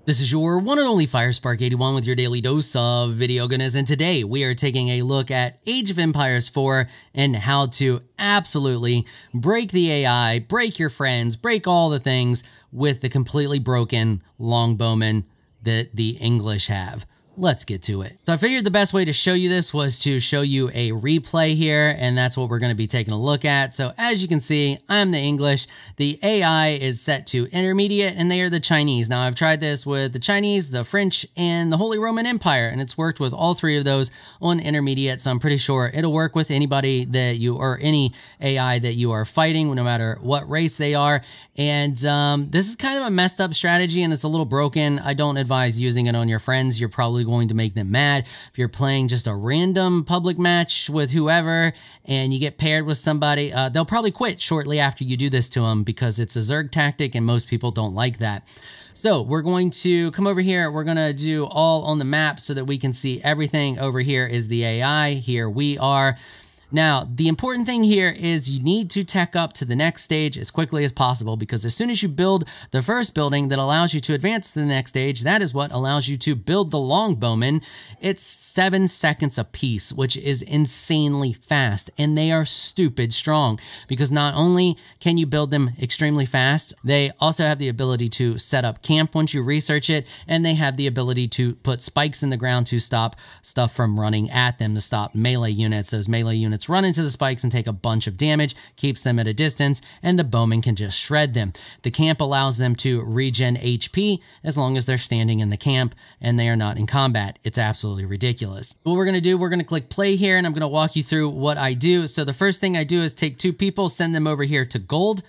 This is your one and only FireSpark81 with your daily dose of video goodness, and today we are taking a look at Age of Empires 4 and how to absolutely break the AI, break your friends, break all the things with the completely broken longbowmen that the English have. Let's get to it. So I figured the best way to show you this was to show you a replay here, and that's what we're going to be taking a look at. So as you can see, I'm the English. The AI is set to intermediate, and they are the Chinese. Now I've tried this with the Chinese, the French, and the Holy Roman Empire, and it's worked with all three of those on intermediate. So I'm pretty sure it'll work with anybody that you, or any AI that you are fighting, no matter what race they are. And this is kind of a messed up strategy, and it's a little broken. I don't advise using it on your friends. You're probably going to make them mad. If you're playing just a random public match with whoever and you get paired with somebody, they'll probably quit shortly after you do this to them because it's a Zerg tactic and most people don't like that. So we're going to come over here. We're going to do all on the map so that we can see everything. Over here is the AI. Here we are. Now, the important thing here is you need to tech up to the next stage as quickly as possible, because as soon as you build the first building that allows you to advance to the next stage, that is what allows you to build the longbowmen. It's 7 seconds a piece, which is insanely fast, and they are stupid strong because not only can you build them extremely fast, they also have the ability to set up camp once you research it, and they have the ability to put spikes in the ground to stop stuff from running at them, to stop melee units. Those melee units run into the spikes and take a bunch of damage, keeps them at a distance, and the bowmen can just shred them. The camp allows them to regen HP as long as they're standing in the camp and they are not in combat. It's absolutely ridiculous. What we're going to do, we're going to click play here, and I'm going to walk you through what I do. So the first thing I do is take 2 people, send them over here to gold,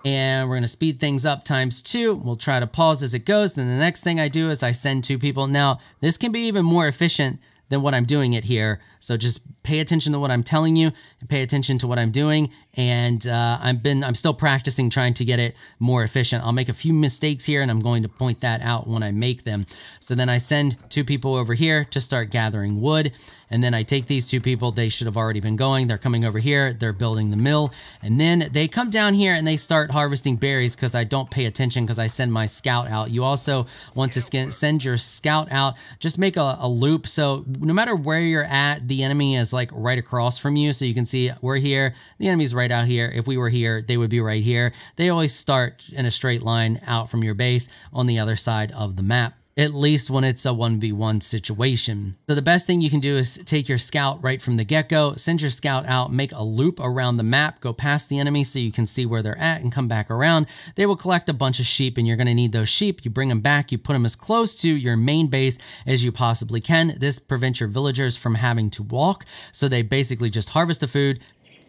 and we're going to speed things up ×2. We'll try to pause as it goes. Then the next thing I do is I send 2 people. Now, this can be even more efficient than what I'm doing it here. So just pay attention to what I'm telling you and pay attention to what I'm doing. And I'm still practicing trying to get it more efficient. I'll make a few mistakes here and I'm going to point that out when I make them. So then I send 2 people over here to start gathering wood. And then I take these 2 people, they should have already been going. They're coming over here, they're building the mill. And then they come down here and they start harvesting berries because I don't pay attention because I send my scout out. You also want to send your scout out, just make a loop. So no matter where you're at, the enemy is like right across from you. So you can see we're here, the enemy's right out here. If we were here, they would be right here. They always start in a straight line out from your base on the other side of the map, at least when it's a 1v1 situation. So the best thing you can do is take your scout right from the get-go, send your scout out, make a loop around the map, go past the enemy so you can see where they're at and come back around. They will collect a bunch of sheep and you're going to need those sheep. You bring them back, you put them as close to your main base as you possibly can. This prevents your villagers from having to walk. So they basically just harvest the food,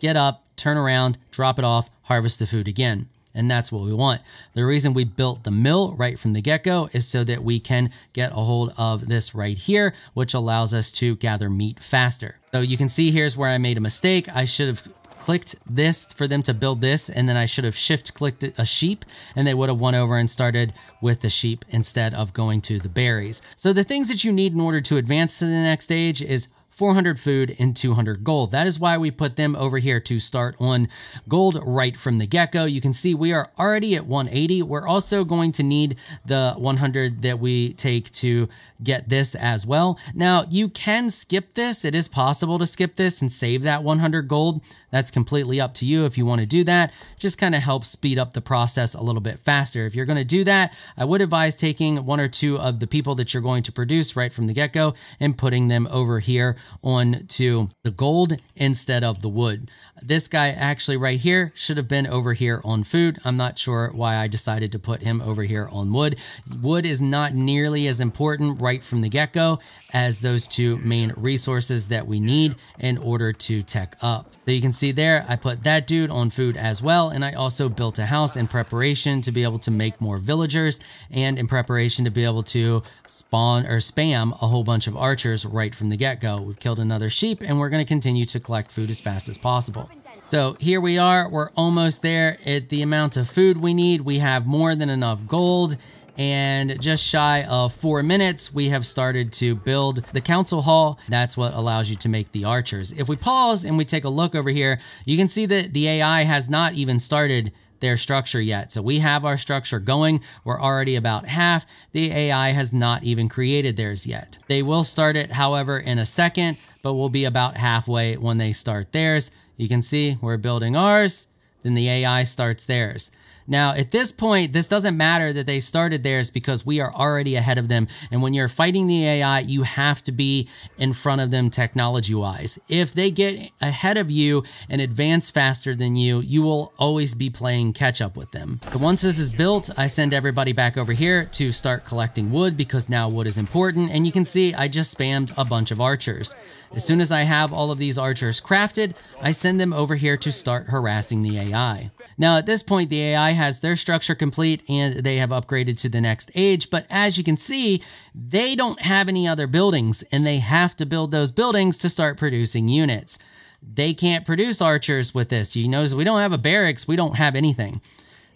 get up, turn around, drop it off, harvest the food again. And that's what we want. The reason we built the mill right from the get-go is so that we can get a hold of this right here, which allows us to gather meat faster. So you can see here's where I made a mistake. I should have clicked this for them to build this, and then I should have shift-clicked a sheep, and they would have won over and started with the sheep instead of going to the berries. So the things that you need in order to advance to the next stage is 400 food and 200 gold. That is why we put them over here to start on gold right from the get-go. You can see we are already at 180. We're also going to need the 100 that we take to get this as well. Now, you can skip this. It is possible to skip this and save that 100 gold. That's completely up to you if you want to do that. Just kind of helps speed up the process a little bit faster. If you're going to do that, I would advise taking 1 or 2 of the people that you're going to produce right from the get-go and putting them over here onto the gold instead of the wood. This guy actually right here should have been over here on food. I'm not sure why I decided to put him over here on wood. Wood is not nearly as important right from the get-go as those 2 main resources that we need in order to tech up. So you can see there, I put that dude on food as well, and I also built a house in preparation to be able to make more villagers and in preparation to be able to spawn or spam a whole bunch of archers right from the get-go. We've killed another sheep, and we're going to continue to collect food as fast as possible. So here we are, we're almost there at the amount of food we need. We have more than enough gold, and just shy of 4 minutes, we have started to build the council hall. That's what allows you to make the archers. If we pause and we take a look over here, you can see that the AI has not even started their structure yet. So we have our structure going. We're already about half. The AI has not even created theirs yet. They will start it, however, in a second, but we'll be about halfway when they start theirs. You can see we're building ours, then the AI starts theirs. Now, at this point, this doesn't matter that they started theirs because we are already ahead of them. And when you're fighting the AI, you have to be in front of them technology-wise. If they get ahead of you and advance faster than you, you will always be playing catch up with them. But once this is built, I send everybody back over here to start collecting wood because now wood is important. And you can see I just spammed a bunch of archers. As soon as I have all of these archers crafted, I send them over here to start harassing the AI. Now, at this point, the AI has their structure complete and they have upgraded to the next age. But as you can see, they don't have any other buildings and they have to build those buildings to start producing units. They can't produce archers with this. You notice we don't have a barracks. We don't have anything.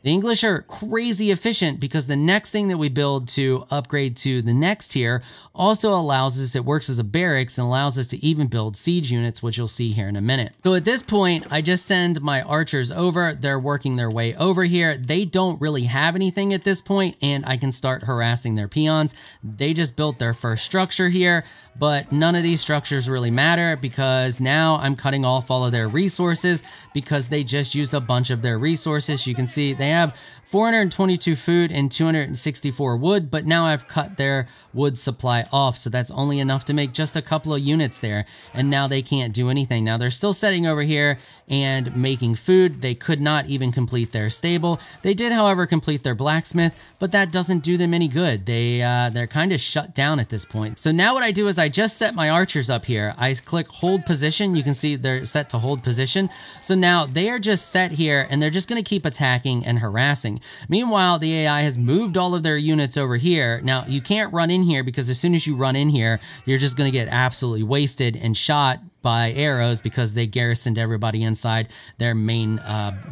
The English are crazy efficient because the next thing that we build to upgrade to the next tier also allows us, it works as a barracks and allows us to even build siege units, which you'll see here in a minute. So at this point, I just send my archers over. They're working their way over here. They don't really have anything at this point, and I can start harassing their peons. They just built their first structure here, but none of these structures really matter because now I'm cutting off all of their resources because they just used a bunch of their resources. You can see they have 422 food and 264 wood, but now I've cut their wood supply off. So that's only enough to make just a couple of units there. And now they can't do anything. Now they're still sitting over here and making food. They could not even complete their stable. They did, however, complete their blacksmith, but that doesn't do them any good. They're kind of shut down at this point. So now what I do is I just set my archers up here. I click hold position. You can see they're set to hold position. So now they are just set here and they're just going to keep attacking and harassing. Meanwhile, the AI has moved all of their units over here. Now you can't run in here because as soon as you run in here, you're just going to get absolutely wasted and shot by arrows because they garrisoned everybody inside their main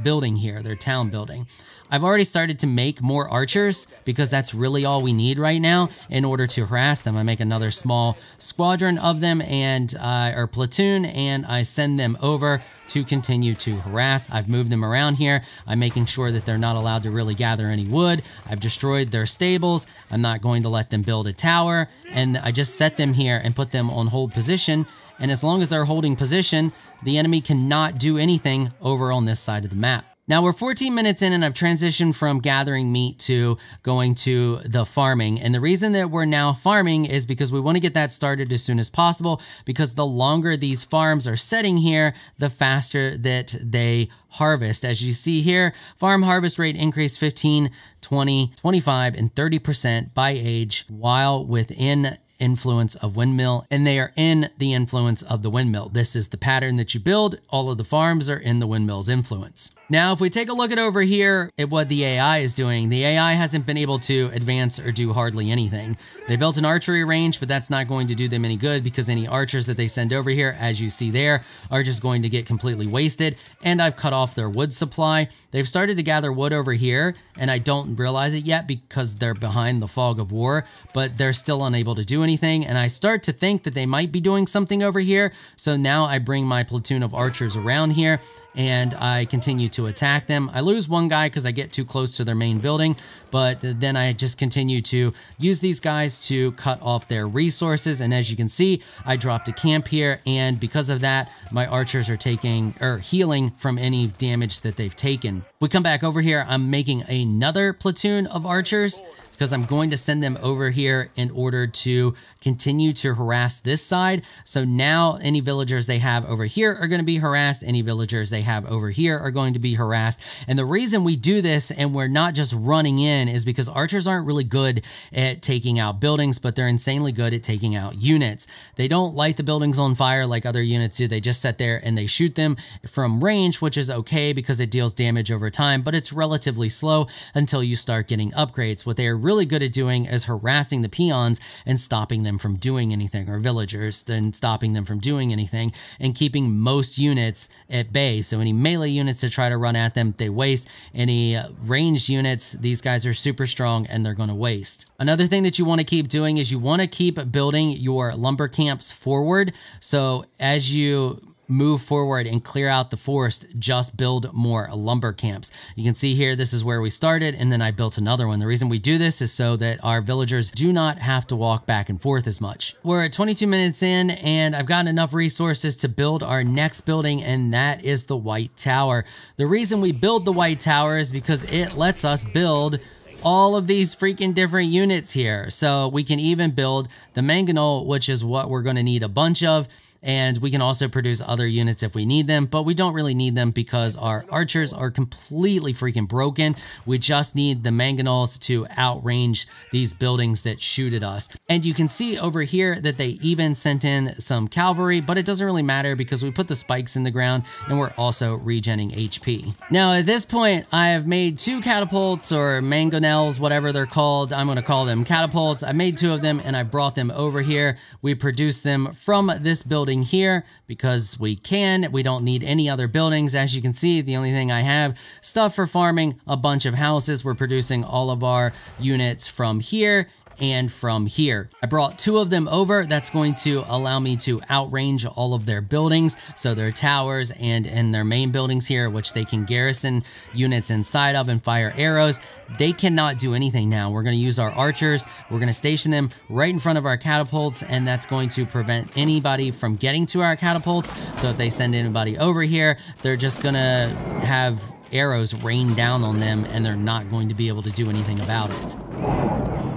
building here, their town building. I've already started to make more archers because that's really all we need right now in order to harass them. I make another small squadron of them and or platoon, and I send them over to continue to harass. I've moved them around here. I'm making sure that they're not allowed to really gather any wood. I've destroyed their stables. I'm not going to let them build a tower, and I just set them here and put them on hold position. And as long as they're holding position, the enemy cannot do anything over on this side of the map. Now we're 14 minutes in and I've transitioned from gathering meat to going to the farming. And the reason that we're now farming is because we want to get that started as soon as possible, because the longer these farms are setting here, the faster that they harvest. As you see here, farm harvest rate increased 15, 20, 25, and 30% by age while within influence of windmill, and they are in the influence of the windmill. This is the pattern that you build. All of the farms are in the windmill's influence. Now, if we take a look at over here at what the AI is doing, the AI hasn't been able to advance or do hardly anything. They built an archery range, but that's not going to do them any good because any archers that they send over here, as you see there, are just going to get completely wasted. And I've cut off their wood supply. They've started to gather wood over here, and I don't realize it yet because they're behind the fog of war, but they're still unable to do anything. And I start to think that they might be doing something over here. So now I bring my platoon of archers around here and I continue to attack them. I lose one guy because I get too close to their main building, but then I just continue to use these guys to cut off their resources. And as you can see, I dropped a camp here, and because of that, my archers are taking or healing from any damage that they've taken. We come back over here, I'm making another platoon of archers because I'm going to send them over here in order to continue to harass this side. So now any villagers they have over here are going to be harassed. Any villagers they have over here are going to be harassed. And the reason we do this and we're not just running in is because archers aren't really good at taking out buildings, but they're insanely good at taking out units. They don't light the buildings on fire like other units do. They just sit there and they shoot them from range, which is okay because it deals damage over time, but it's relatively slow until you start getting upgrades. What they are really good at doing is harassing the peons and stopping them from doing anything, or villagers, then stopping them from doing anything and keeping most units at bay. So any melee units to try to run at them, they waste. Any ranged units, these guys are super strong and they're going to waste. Another thing that you want to keep doing is you want to keep building your lumber camps forward. So as you move forward and clear out the forest, just build more lumber camps. You can see here, this is where we started, and then I built another one. The reason we do this is so that our villagers do not have to walk back and forth as much. We're at 22 minutes in, and I've gotten enough resources to build our next building, and that is the White Tower. The reason we build the White Tower is because it lets us build all of these freaking different units here. So we can even build the mangonel, which is what we're going to need a bunch of. And we can also produce other units if we need them, but we don't really need them because our archers are completely freaking broken. We just need the mangonels to outrange these buildings that shoot at us. And you can see over here that they even sent in some cavalry, but it doesn't really matter because we put the spikes in the ground and we're also regenning HP. Now at this point, I have made 2 catapults, or mangonels, whatever they're called. I'm going to call them catapults. I made 2 of them and I brought them over here. We produced them from this building here because we can. We don't need any other buildings. As you can see, the only thing I have, stuff for farming, a bunch of houses. We're producing all of our units from here and from here. I brought 2 of them over. That's going to allow me to outrange all of their buildings. So their towers and their main buildings here, which they can garrison units inside of and fire arrows. They cannot do anything now. We're going to use our archers. We're going to station them right in front of our catapults, and that's going to prevent anybody from getting to our catapults. So if they send anybody over here, they're just going to have arrows rain down on them and they're not going to be able to do anything about it.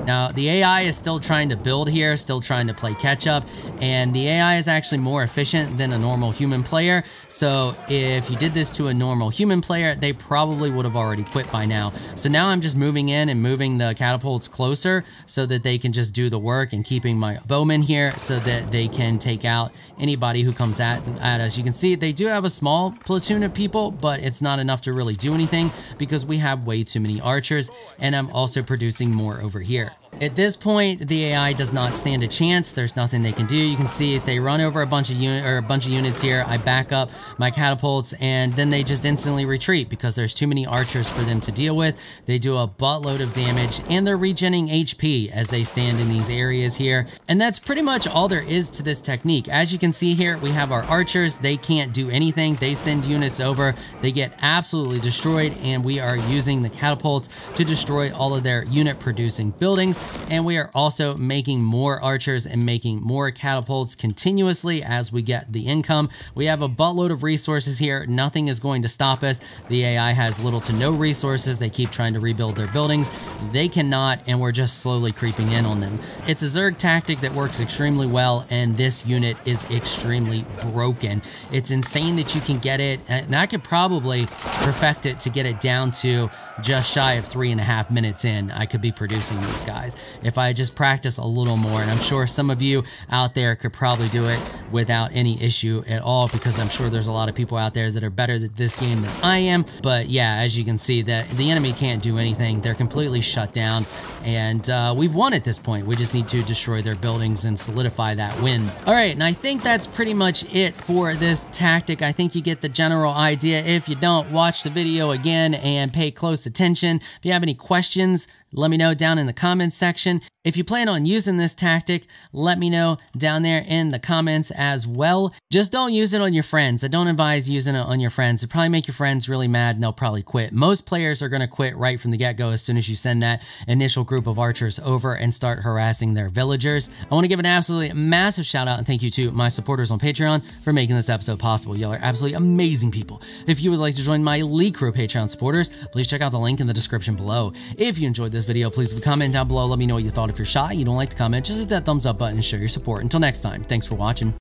Now, the AI is still trying to build here, still trying to play catch up, and the AI is actually more efficient than a normal human player. So if you did this to a normal human player, they probably would have already quit by now. So now I'm just moving in and moving the catapults closer so that they can just do the work, and keeping my bowmen here so that they can take out anybody who comes at us. You can see they do have a small platoon of people, but it's not enough to really do anything because we have way too many archers, and I'm also producing more over here. At this point, the AI does not stand a chance. There's nothing they can do. You can see they run over a bunch of units here. I back up my catapults, and then they just instantly retreat because there's too many archers for them to deal with. They do a buttload of damage, and they're regenerating HP as they stand in these areas here. And that's pretty much all there is to this technique. As you can see here, we have our archers. They can't do anything. They send units over. They get absolutely destroyed, and we are using the catapults to destroy all of their unit producing buildings. And we are also making more archers and making more catapults continuously as we get the income. We have a buttload of resources here. Nothing is going to stop us. The AI has little to no resources. They keep trying to rebuild their buildings. They cannot, and we're just slowly creeping in on them. It's a Zerg tactic that works extremely well, and this unit is extremely broken. It's insane that you can get it, and I could probably perfect it to get it down to just shy of 3.5 minutes in. I could be producing these guys if I just practice a little more, and I'm sure some of you out there could probably do it without any issue at all, because I'm sure there's a lot of people out there that are better at this game than I am. But yeah, as you can see, that the enemy can't do anything. They're completely shut down, and we've won at this point. We just need to destroy their buildings and solidify that win. All right, and I think that's pretty much it for this tactic. I think you get the general idea. If you don't, watch the video again and pay close attention. If you have any questions, let me know down in the comments section. If you plan on using this tactic, let me know down there in the comments as well. Just don't use it on your friends. I don't advise using it on your friends. It'll probably make your friends really mad and they'll probably quit. Most players are going to quit right from the get-go as soon as you send that initial group of archers over and start harassing their villagers. I want to give an absolutely massive shout out and thank you to my supporters on Patreon for making this episode possible. Y'all are absolutely amazing people. If you would like to join my elite crew of Patreon supporters, please check out the link in the description below. If you enjoyed this video, please leave a comment down below. Let me know what you thought. If you're shy, you don't like to comment, just hit that thumbs up button and show your support. Until next time, thanks for watching.